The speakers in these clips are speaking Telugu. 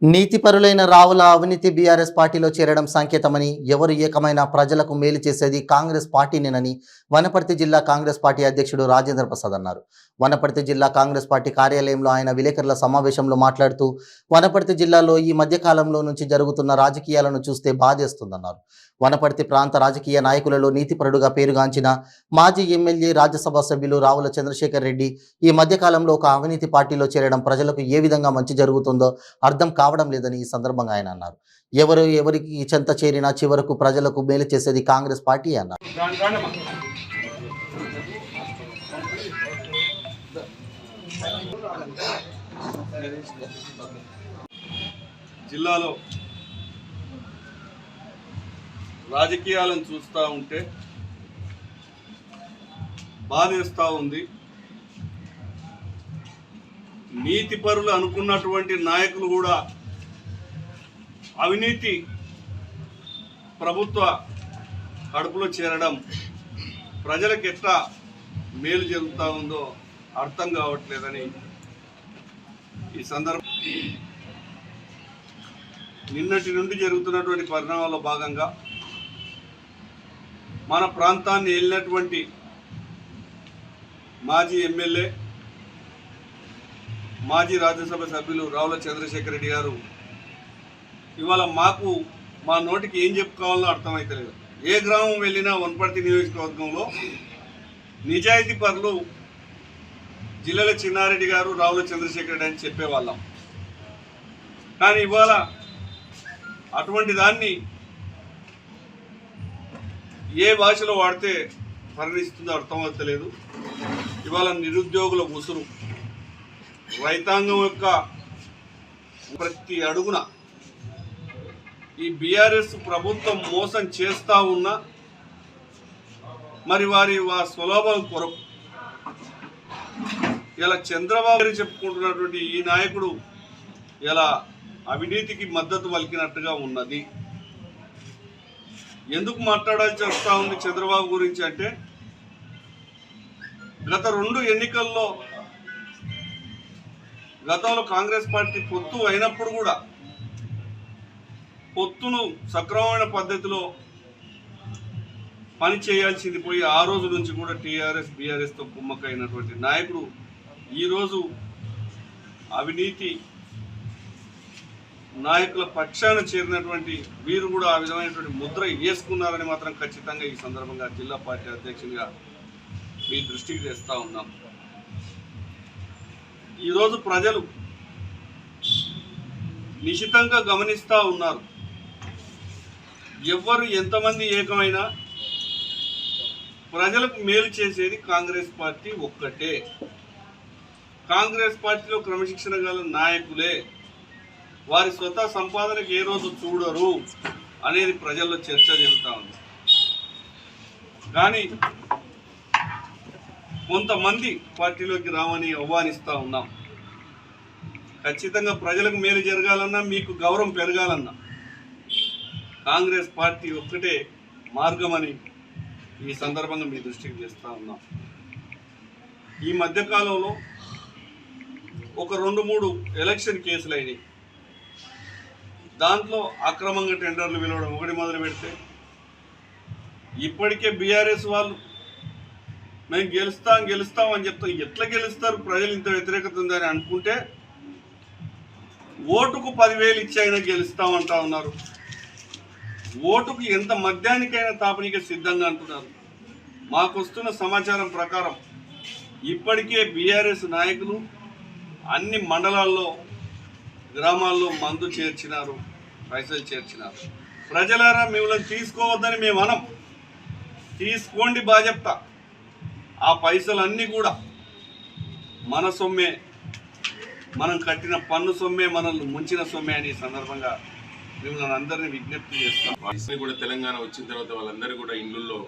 నీతిపరులైన రావుల అవినీతి బీఆర్ఎస్ పార్టీలో చేరడం సంకేతమని, ఎవరు ఏకమైన ప్రజలకు మేలు చేసేది కాంగ్రెస్ పార్టీనేనని వనపర్తి జిల్లా కాంగ్రెస్ పార్టీ అధ్యక్షుడు రాజేంద్ర ప్రసాద్ అన్నారు. వనపర్తి జిల్లా కాంగ్రెస్ పార్టీ కార్యాలయంలో ఆయన విలేకరుల సమావేశంలో మాట్లాడుతూ, వనపర్తి జిల్లాలో ఈ మధ్య కాలంలో నుంచి జరుగుతున్న రాజకీయాలను చూస్తే బాధేస్తుందన్నారు. వనపర్తి ప్రాంత రాజకీయ నాయకులలో నీతిపరుడుగా పేరుగాంచిన మాజీ ఎమ్మెల్యే, రాజ్యసభ సభ్యులు రావుల చంద్రశేఖర్ రెడ్డి ఈ మధ్యకాలంలో ఒక అవినీతి పార్టీలో చేరడం ప్రజలకు ఏ విధంగా మంచి జరుగుతుందో అర్థం కావడం లేదని ఈ సందర్భంగా ఆయన అన్నారు. ఎవరికి చెంత చేరినా చివరకు ప్రజలకు మేలు చేసేది కాంగ్రెస్ పార్టీ అన్నారు. జిల్లాలో రాజకీయాలను చూస్తూ ఉంటే బాధేస్తూ ఉంది. నీతిపరులు అనుకున్నటువంటి నాయకులు కూడా అవినీతి ప్రభుత్వ కడుపులో చేరడం ప్రజలకు ఎట్లా మేలు జరుగుతూ ఉందో అర్థం కావట్లేదని ఈ సందర్భం నిన్నటి నుండి జరుగుతున్నటువంటి పరిణామాల్లో భాగంగా మన ప్రాంతాన్ని వెళ్ళినటువంటి మాజీ ఎమ్మెల్యే, మాజీ రాజ్యసభ సభ్యులు రావుల చంద్రశేఖర్ రెడ్డి గారు ఇవాళ మా నోటికి ఏం చెప్పుకోవాలో అర్థమైతలేదు. ఏ గ్రామం వెళ్ళినా వనపర్తి నియోజకవర్గంలో నిజాయితీ పరులు జిల్లాల చిన్నారెడ్డి గారు, రావుల చంద్రశేఖర్ రెడ్డి అని చెప్పేవాళ్ళం. కానీ ఇవాళ అటువంటి దాన్ని ఏ భాషలో వాడితే పరిణిస్తుందో అర్థమవుతలేదు. ఇవాళ నిరుద్యోగుల ఉసురు, రైతాంగం యొక్క ప్రతి అడుగున ఈ బీఆర్ఎస్ ప్రభుత్వం మోసం చేస్తూ ఉన్నా మరి వారి స్వలాభం కొరకు ఇలా చంద్రబాబు గారు చెప్పుకుంటున్నటువంటి ఈ నాయకుడు ఇలా అవినీతికి మద్దతు పలికినట్టుగా ఉన్నది. ఎందుకు మాట్లాడాల్సి వస్తూ ఉంది చంద్రబాబు గురించి అంటే, గత 2 ఎన్నికల్లో గతంలో కాంగ్రెస్ పార్టీ పొత్తు అయినప్పుడు కూడా పొత్తును సక్రమమైన పద్ధతిలో పని చేయాల్సింది పోయి ఆ రోజు నుంచి కూడా టీఆర్ఎస్ బీఆర్ఎస్తో కుమ్మక్కైనటువంటి నాయకుడు ఈరోజు అవినీతి నాయకుల పక్షాన చేరినటువంటి వీరు కూడా ఆ విధమైనటువంటి ముద్ర వేసుకున్నారని మాత్రం ఖచ్చితంగా ఈ సందర్భంగా జిల్లా పార్టీ అధ్యక్షునిగా మీ దృష్టికి తెస్తా ఉన్నాం. ఈరోజు ప్రజలు నిశితంగా గమనిస్తూ ఉన్నారు. ఎవరు ఎంతమంది ఏకమైనా ప్రజలకు మేలు చేసేది కాంగ్రెస్ పార్టీ ఒక్కటే. కాంగ్రెస్ పార్టీలో క్రమశిక్షణ గల నాయకులే వారి స్వతహా సంపాదనకు ఏ రోజు చూడరు అనేది ప్రజల్లో చర్చ జరుగుతూ ఉంది. కానీ కొంతమంది పార్టీలోకి రామని ఆహ్వానిస్తూ ఉన్నాం. ఖచ్చితంగా ప్రజలకు మేలు జరగాలన్నా, మీకు గౌరవం పెరగాలన్నా కాంగ్రెస్ పార్టీ ఒక్కటే మార్గమని ఈ సందర్భంగా మీ దృష్టికి తెస్తూ ఉన్నాం. ఈ మధ్యకాలంలో ఒక 2-3 ఎలక్షన్ కేసులు అయినాయి. దాంట్లో అక్రమంగా టెండర్లు పిలవడం ఒకటి మొదలు పెడితే, ఇప్పటికే బీఆర్ఎస్ వాళ్ళు మేము గెలుస్తాం అని చెప్తాం. ఎట్లా గెలుస్తారు, ప్రజలు ఇంత వ్యతిరేకత ఉందని అనుకుంటే ఓటుకు 10,000 ఇచ్చి అయినా గెలుస్తామంటా ఉన్నారు. ఓటుకు ఎంత మద్యానికైనా తాపనిక సిద్ధంగా అంటున్నారు. మాకు వస్తున్న సమాచారం ప్రకారం ఇప్పటికే బీఆర్ఎస్ నాయకులు అన్ని మండలాల్లో, గ్రామాల్లో మందు చేర్చినారు, పైసలు చేర్చినారు. ప్రజలారా మిమ్మల్ని తీసుకోవద్దని మేము అనం. తీసుకోండి బాధ్యత. ఆ పైసలన్నీ కూడా మన సొమ్మే, మనం కట్టిన పన్ను సొమ్మే, మనల్ని ముంచిన సొమ్మే అని సందర్భంగా మిమ్మల్ని అందరినీ విజ్ఞప్తి చేస్తాం. కూడా తెలంగాణ వచ్చిన తర్వాత వాళ్ళందరూ కూడా ఇళ్ళల్లో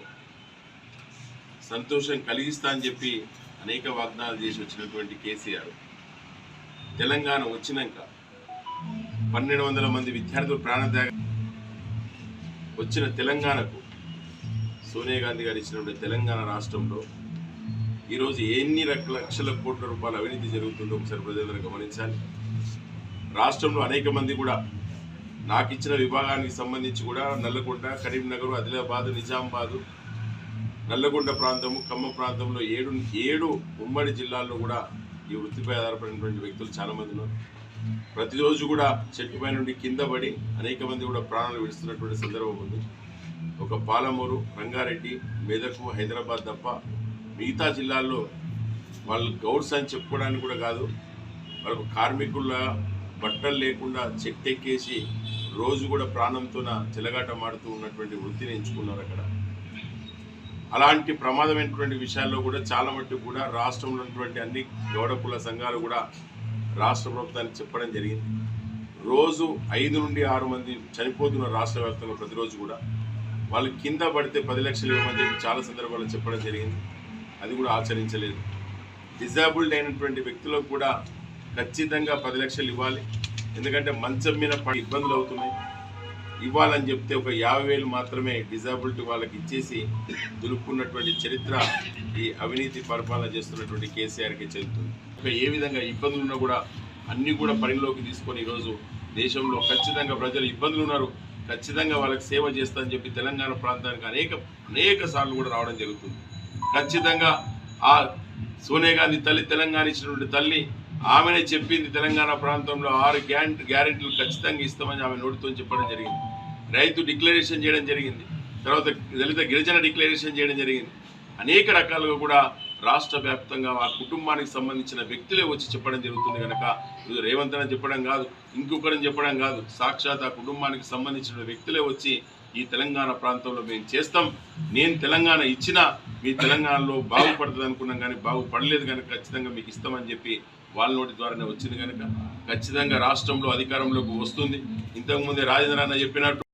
సంతోషం కలిగిస్తా అని చెప్పి అనేక వాగ్దానాలు చేసి వచ్చినటువంటి కేసీఆర్ తెలంగాణ వచ్చినాక 1,200 మంది విద్యార్థులు ప్రాణత్యాగం వచ్చిన తెలంగాణకు సోనియా గాంధీ గారు ఇచ్చినటువంటి తెలంగాణ రాష్ట్రంలో ఈరోజు ఎన్ని లక్షల కోట్ల రూపాయల అవినీతి జరుగుతుందో ఒకసారి ప్రజలందరూ గమనించాలి. రాష్ట్రంలో అనేక మంది కూడా నాకు ఇచ్చిన విభాగానికి సంబంధించి కూడా నల్లగొండ, కరీంనగర్, ఆదిలాబాద్, నిజామాబాద్, నల్లగొండ ప్రాంతము, ఖమ్మం ప్రాంతంలో ఏడు ఉమ్మడి జిల్లాల్లో కూడా ఈ వృత్తిపై ఆధారపడినటువంటి వ్యక్తులు చాలామంది ఉన్నారు. ప్రతిరోజు కూడా చెట్టుపై నుండి కింద పడి అనేక మంది కూడా ప్రాణాలు విడుస్తున్నటువంటి సందర్భం ఉంది. ఒక పాలమూరు, రంగారెడ్డి, మెదకు, హైదరాబాద్ తప్ప మిగతా జిల్లాల్లో వాళ్ళు గౌడ్స్ అని చెప్పుకోవడానికి కూడా కాదు, వాళ్ళకు కార్మికుల బట్టలు లేకుండా చెట్టెక్కేసి రోజు కూడా ప్రాణంతో చెలగాటమాడుతూ ఉన్నటువంటి వృత్తిని ఎంచుకున్నారు అక్కడ. అలాంటి ప్రమాదమైనటువంటి విషయాల్లో కూడా చాలా మట్టుకు కూడా రాష్ట్రంలో ఉన్నటువంటి అన్ని గౌడ కుల సంఘాలు కూడా రాష్ట్ర ప్రభుత్వానికి చెప్పడం జరిగింది. రోజు 5 నుండి 6 మంది చనిపోతున్న రాష్ట్ర వ్యాప్తంగా ప్రతిరోజు కూడా వాళ్ళు కింద పడితే 10 లక్షలు ఇవ్వమని చెప్పి చాలా సందర్భాల్లో చెప్పడం జరిగింది. అది కూడా ఆచరించలేదు. డిజేబుల్డ్ అయినటువంటి వ్యక్తులకు కూడా ఖచ్చితంగా 10 లక్షలు ఇవ్వాలి. ఎందుకంటే మంచం మీద ఇబ్బందులు అవుతున్నాయి. ఇవ్వాలని చెప్తే ఒక 50,000 మాత్రమే డిజేబుల్డ్ వాళ్ళకి ఇచ్చేసి దులుపుకున్నటువంటి చరిత్ర ఈ అవినీతి పరిపాలన చేస్తున్నటువంటి కేసీఆర్కి చెందుతుంది. ఏ విధంగా ఇబ్బందులు ఉన్నా కూడా అన్నీ కూడా పరిగణలోకి తీసుకొని ఈరోజు దేశంలో ఖచ్చితంగా ప్రజలు ఇబ్బందులు ఉన్నారు, ఖచ్చితంగా వాళ్ళకి సేవ చేస్తా అని చెప్పి తెలంగాణ ప్రాంతానికి అనేక సార్లు కూడా రావడం జరుగుతుంది. ఖచ్చితంగా ఆ సోనియా గాంధీ తల్లి, తెలంగాణ ఇచ్చినటువంటి తల్లి, ఆమెనే చెప్పింది తెలంగాణ ప్రాంతంలో 6 గ్యారెంటీలు ఖచ్చితంగా ఇస్తామని ఆమె నోటితో చెప్పడం జరిగింది. రైతు డిక్లరేషన్ చేయడం జరిగింది. తర్వాత దళిత గిరిజన డిక్లరేషన్ చేయడం జరిగింది. అనేక రకాలుగా కూడా రాష్ట్ర వ్యాప్తంగా ఆ కుటుంబానికి సంబంధించిన వ్యక్తులే వచ్చి చెప్పడం జరుగుతుంది. కనుక ఇది రేవంత్ అని చెప్పడం కాదు, ఇంకొకరని చెప్పడం కాదు, సాక్షాత్ ఆ కుటుంబానికి సంబంధించిన వ్యక్తులే వచ్చి ఈ తెలంగాణ ప్రాంతంలో మేము చేస్తాం, నేను తెలంగాణ ఇచ్చినా మీ తెలంగాణలో బాగుపడుతుంది అనుకున్నాం కానీ బాగుపడలేదు కనుక ఖచ్చితంగా మీకు ఇస్తామని చెప్పి వాళ్ళ నోటి ద్వారానే వచ్చింది. కనుక ఖచ్చితంగా రాష్ట్రంలో అధికారంలోకి వస్తుంది. ఇంతకుముందే రాజేంద్ర అన్న చెప్పినట్టు